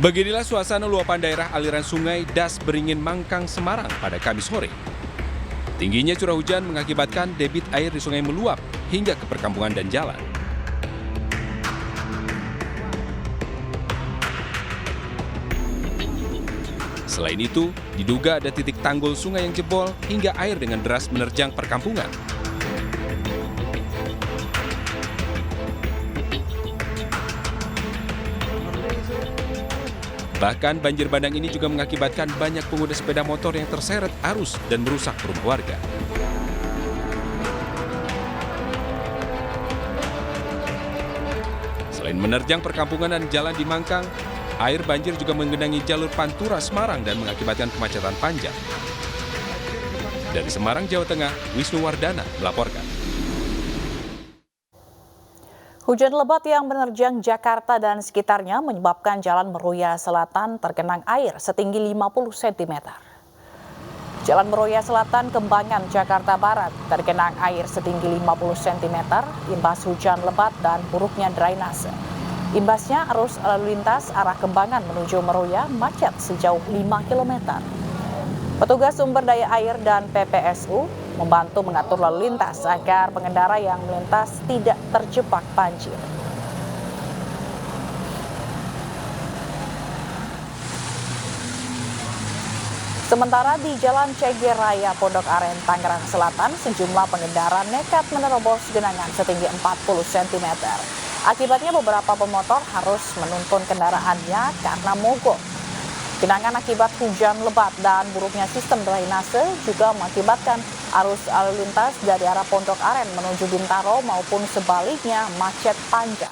Beginilah suasana luapan daerah aliran sungai Das Beringin Mangkang, Semarang pada Kamis sore. Tingginya curah hujan mengakibatkan debit air di sungai meluap hingga ke perkampungan dan jalan. Selain itu, diduga ada titik tanggul sungai yang jebol hingga air dengan deras menerjang perkampungan. Bahkan banjir bandang ini juga mengakibatkan banyak pengguna sepeda motor yang terseret arus dan merusak rumah warga. Selain menerjang perkampungan dan jalan di Mangkang, air banjir juga menggenangi jalur Pantura Semarang dan mengakibatkan kemacetan panjang. Dari Semarang, Jawa Tengah, Wisnu Wardana melaporkan. Hujan lebat yang menerjang Jakarta dan sekitarnya menyebabkan Jalan Meruya Selatan tergenang air setinggi 50 cm. Jalan Meruya Selatan Kembangan, Jakarta Barat tergenang air setinggi 50 cm imbas hujan lebat dan buruknya drainase. Imbasnya arus lalu lintas arah Kembangan menuju Meruya macet sejauh 5 km. Petugas sumber daya air dan PPSU membantu mengatur lalu lintas agar pengendara yang melintas tidak terjebak banjir. Sementara di Jalan CG Raya Pondok Aren, Tangerang Selatan, sejumlah pengendara nekat menerobos genangan setinggi 40 cm. Akibatnya beberapa pemotor harus menuntun kendaraannya karena mogok. Genangan akibat hujan lebat dan buruknya sistem drainase juga mengakibatkan arus lalu lintas dari arah Pondok Aren menuju Bintaro maupun sebaliknya macet panjang.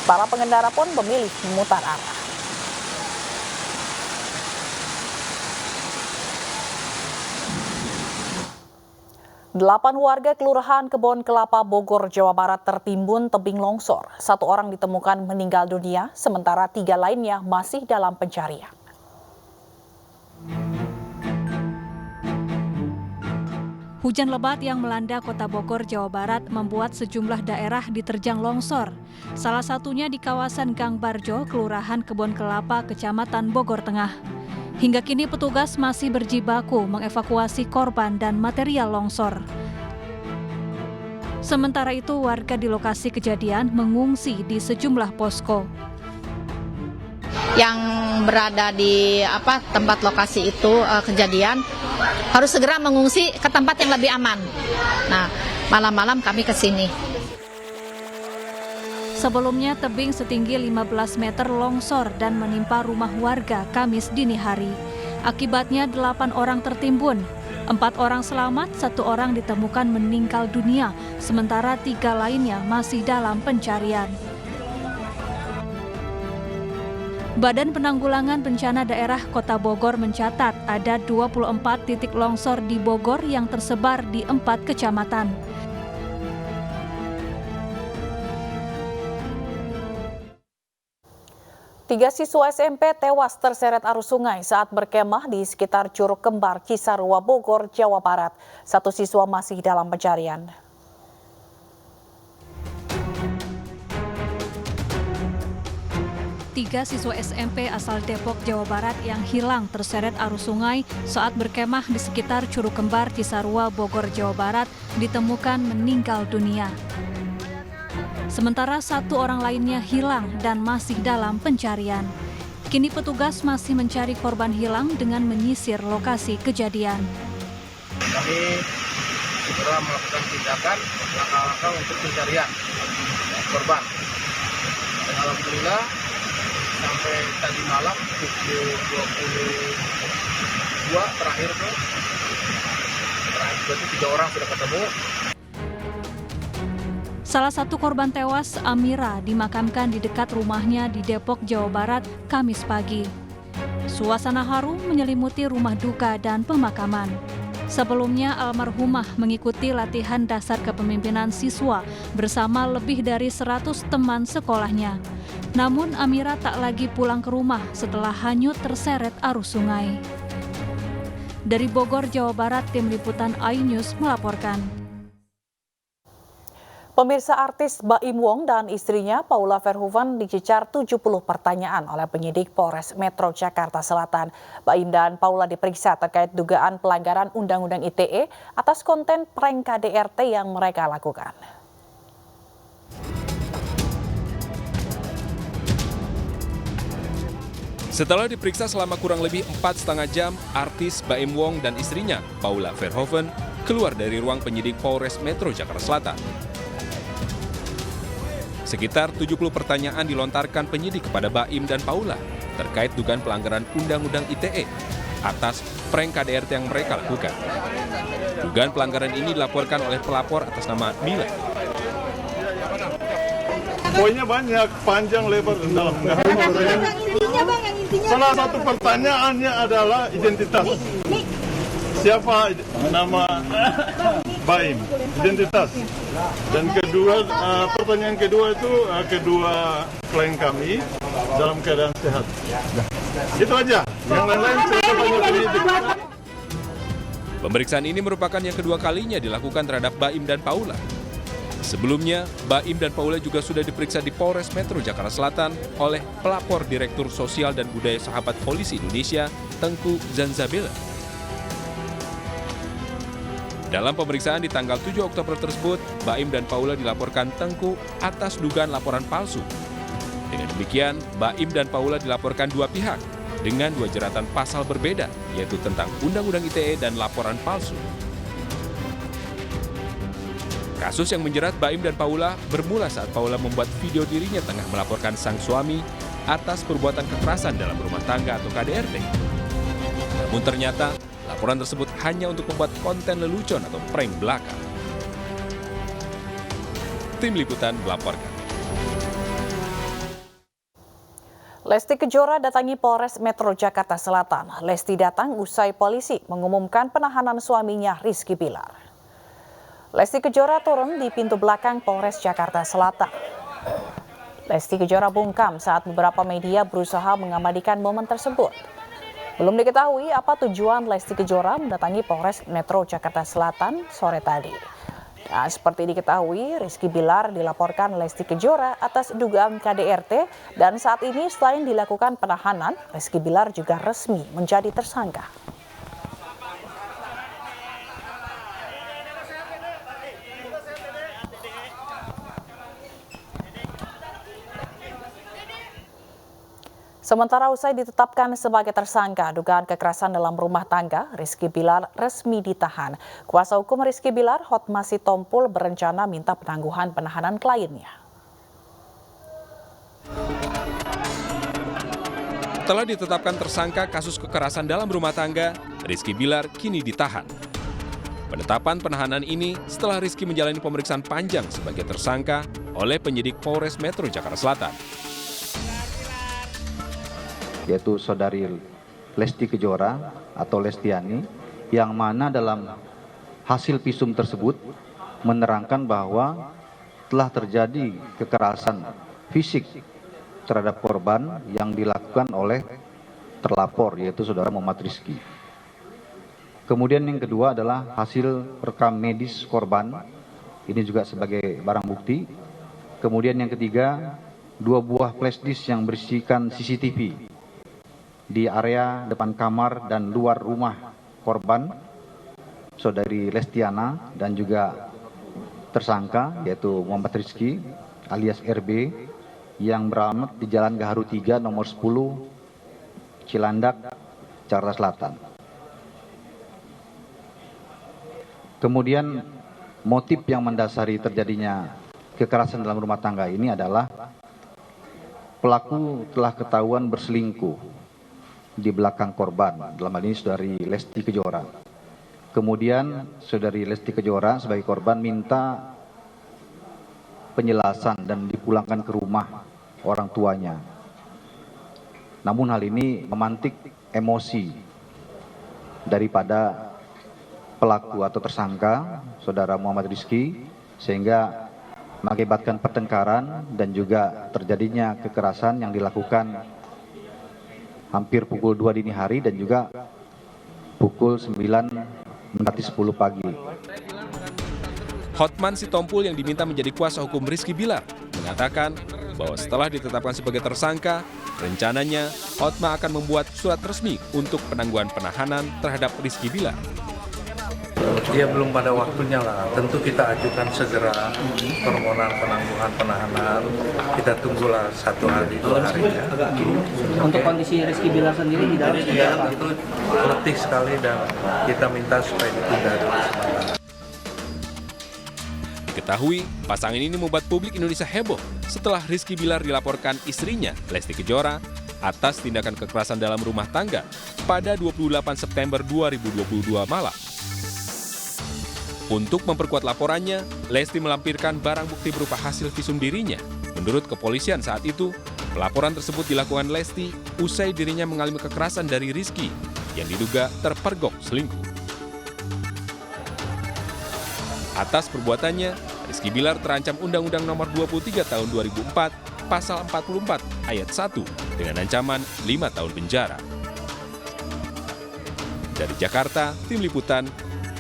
Para pengendara pun memilih memutar arah. Delapan warga Kelurahan Kebon Kelapa, Bogor, Jawa Barat tertimbun tebing longsor. 1 orang ditemukan meninggal dunia, sementara 3 lainnya masih dalam pencarian. Hujan lebat yang melanda Kota Bogor, Jawa Barat membuat sejumlah daerah diterjang longsor. Salah satunya di kawasan Gang Barjo, Kelurahan Kebon Kelapa, Kecamatan Bogor Tengah. Hingga kini petugas masih berjibaku mengevakuasi korban dan material longsor. Sementara itu, warga di lokasi kejadian mengungsi di sejumlah posko. Yang berada di tempat lokasi itu kejadian harus segera mengungsi ke tempat yang lebih aman. Nah, malam-malam kami ke sini. Sebelumnya tebing setinggi 15 meter longsor dan menimpa rumah warga Kamis dini hari. Akibatnya 8 orang tertimbun, 4 orang selamat, 1 orang ditemukan meninggal dunia, sementara 3 lainnya masih dalam pencarian. Badan Penanggulangan Bencana Daerah Kota Bogor mencatat ada 24 titik longsor di Bogor yang tersebar di 4 kecamatan. Tiga siswa SMP tewas terseret arus sungai saat berkemah di sekitar Curug Kembar, Cisarua, Bogor, Jawa Barat. 1 siswa masih dalam pencarian. Tiga siswa SMP asal Depok, Jawa Barat yang hilang terseret arus sungai saat berkemah di sekitar Curug Kembar, Cisarua, Bogor, Jawa Barat ditemukan meninggal dunia. Sementara 1 orang lainnya hilang dan masih dalam pencarian. Kini petugas masih mencari korban hilang dengan menyisir lokasi kejadian. Kami segera melakukan tindakan langkah-langkah untuk pencarian korban. Dan alhamdulillah sampai tadi malam pukul 22 terakhir berarti 3 orang sudah ketemu. Salah satu korban tewas, Amira, dimakamkan di dekat rumahnya di Depok, Jawa Barat, Kamis pagi. Suasana haru menyelimuti rumah duka dan pemakaman. Sebelumnya, almarhumah mengikuti latihan dasar kepemimpinan siswa bersama lebih dari 100 teman sekolahnya. Namun, Amira tak lagi pulang ke rumah setelah hanyut terseret arus sungai. Dari Bogor, Jawa Barat, Tim Liputan iNews melaporkan. Pemirsa, artis Baim Wong dan istrinya Paula Verhoeven dicecar 70 pertanyaan oleh penyidik Polres Metro Jakarta Selatan. Baim dan Paula diperiksa terkait dugaan pelanggaran Undang-Undang ITE atas konten prank KDRT yang mereka lakukan. Setelah diperiksa selama kurang lebih 4,5 jam, artis Baim Wong dan istrinya Paula Verhoeven keluar dari ruang penyidik Polres Metro Jakarta Selatan. Sekitar 70 pertanyaan dilontarkan penyidik kepada Baim dan Paula terkait dugaan pelanggaran Undang-Undang ITE atas prank KDRT yang mereka lakukan. Dugaan pelanggaran ini dilaporkan oleh pelapor atas nama Mila. Poinnya banyak, panjang, lebar, dan dalam. Salah satu pertanyaannya adalah identitas. Siapa nama Baim? Identitas. Dan kedua, pertanyaan kedua itu kedua klien kami dalam keadaan sehat. Itu aja. Yang lain-lain saya tanya penyidik. Pemeriksaan ini merupakan yang kedua kalinya dilakukan terhadap Baim dan Paula. Sebelumnya, Baim dan Paula juga sudah diperiksa di Polres Metro Jakarta Selatan oleh pelapor Direktur Sosial dan Budaya Sahabat Polisi Indonesia, Tengku Zanzabela. Dalam pemeriksaan di tanggal 7 Oktober tersebut, Baim dan Paula dilaporkan Tengku atas dugaan laporan palsu. Dengan demikian, Baim dan Paula dilaporkan dua pihak dengan dua jeratan pasal berbeda, yaitu tentang Undang-Undang ITE dan laporan palsu. Kasus yang menjerat Baim dan Paula bermula saat Paula membuat video dirinya tengah melaporkan sang suami atas perbuatan kekerasan dalam rumah tangga atau KDRT. Namun ternyata, laporan tersebut hanya untuk membuat konten lelucon atau prank belaka. Tim Liputan melaporkan. Lesti Kejora datangi Polres Metro Jakarta Selatan. Lesti datang usai polisi mengumumkan penahanan suaminya Rizky Bilar. Lesti Kejora turun di pintu belakang Polres Jakarta Selatan. Lesti Kejora bungkam saat beberapa media berusaha mengabadikan momen tersebut. Belum diketahui apa tujuan Lesti Kejora mendatangi Polres Metro Jakarta Selatan sore tadi. Nah, seperti diketahui, Rizky Bilar dilaporkan Lesti Kejora atas dugaan KDRT dan saat ini selain dilakukan penahanan, Rizky Bilar juga resmi menjadi tersangka. Sementara usai ditetapkan sebagai tersangka dugaan kekerasan dalam rumah tangga, Rizky Bilar resmi ditahan. Kuasa hukum Rizky Bilar, Hotma Sitompul, berencana minta penangguhan penahanan kliennya. Setelah ditetapkan tersangka kasus kekerasan dalam rumah tangga, Rizky Bilar kini ditahan. Penetapan penahanan ini setelah Rizky menjalani pemeriksaan panjang sebagai tersangka oleh penyidik Polres Metro Jakarta Selatan. Yaitu saudari Lesti Kejora atau Lestiani, yang mana dalam hasil visum tersebut menerangkan bahwa telah terjadi kekerasan fisik terhadap korban yang dilakukan oleh terlapor, yaitu saudara Muhammad Rizky. Kemudian yang kedua adalah hasil rekam medis korban, ini juga sebagai barang bukti. Kemudian yang ketiga, 2 buah flash disk yang berisikan CCTV di area depan kamar dan luar rumah korban, saudari Lestiana dan juga tersangka yaitu Muhammad Rizky alias RB yang beralamat di Jalan Gaharu 3 nomor 10 Cilandak, Jakarta Selatan. Kemudian motif yang mendasari terjadinya kekerasan dalam rumah tangga ini adalah pelaku telah ketahuan berselingkuh di belakang korban, dalam hal ini saudari Lesti Kejora. Kemudian saudari Lesti Kejora sebagai korban minta penjelasan dan dipulangkan ke rumah orang tuanya. Namun hal ini memantik emosi daripada pelaku atau tersangka, saudara Muhammad Rizky, sehingga mengakibatkan pertengkaran dan juga terjadinya kekerasan yang dilakukan hampir pukul 2 dini hari dan juga pukul 9 mendekati 10 pagi. Hotman Sitompul yang diminta menjadi kuasa hukum Rizky Bilar mengatakan bahwa setelah ditetapkan sebagai tersangka, rencananya Hotma akan membuat surat resmi untuk penangguhan penahanan terhadap Rizky Bilar. Dia belum pada waktunya lah, tentu kita ajukan segera permohonan penangguhan penahanan, kita tunggulah 1 hari 2 harinya. Untuk kondisi Rizky Bilar sendiri di dalam Tentu letih sekali dan kita minta supaya ditunda dulu sementara. Diketahui, pasangan ini membuat publik Indonesia heboh setelah Rizky Bilar dilaporkan istrinya, Lesti Kejora, atas tindakan kekerasan dalam rumah tangga pada 28 September 2022 malam. Untuk memperkuat laporannya, Lesti melampirkan barang bukti berupa hasil visum dirinya. Menurut kepolisian saat itu, pelaporan tersebut dilakukan Lesti usai dirinya mengalami kekerasan dari Rizky yang diduga terpergok selingkuh. Atas perbuatannya, Rizky Bilar terancam Undang-Undang Nomor 23 Tahun 2004, Pasal 44 Ayat 1 dengan ancaman 5 tahun penjara. Dari Jakarta, Tim Liputan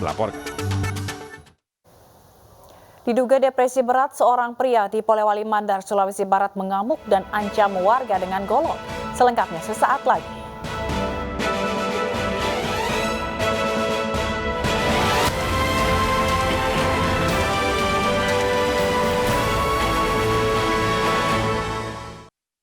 melaporkan. Diduga depresi berat, seorang pria di Polewali Mandar, Sulawesi Barat mengamuk dan ancam warga dengan golok. Selengkapnya sesaat lagi.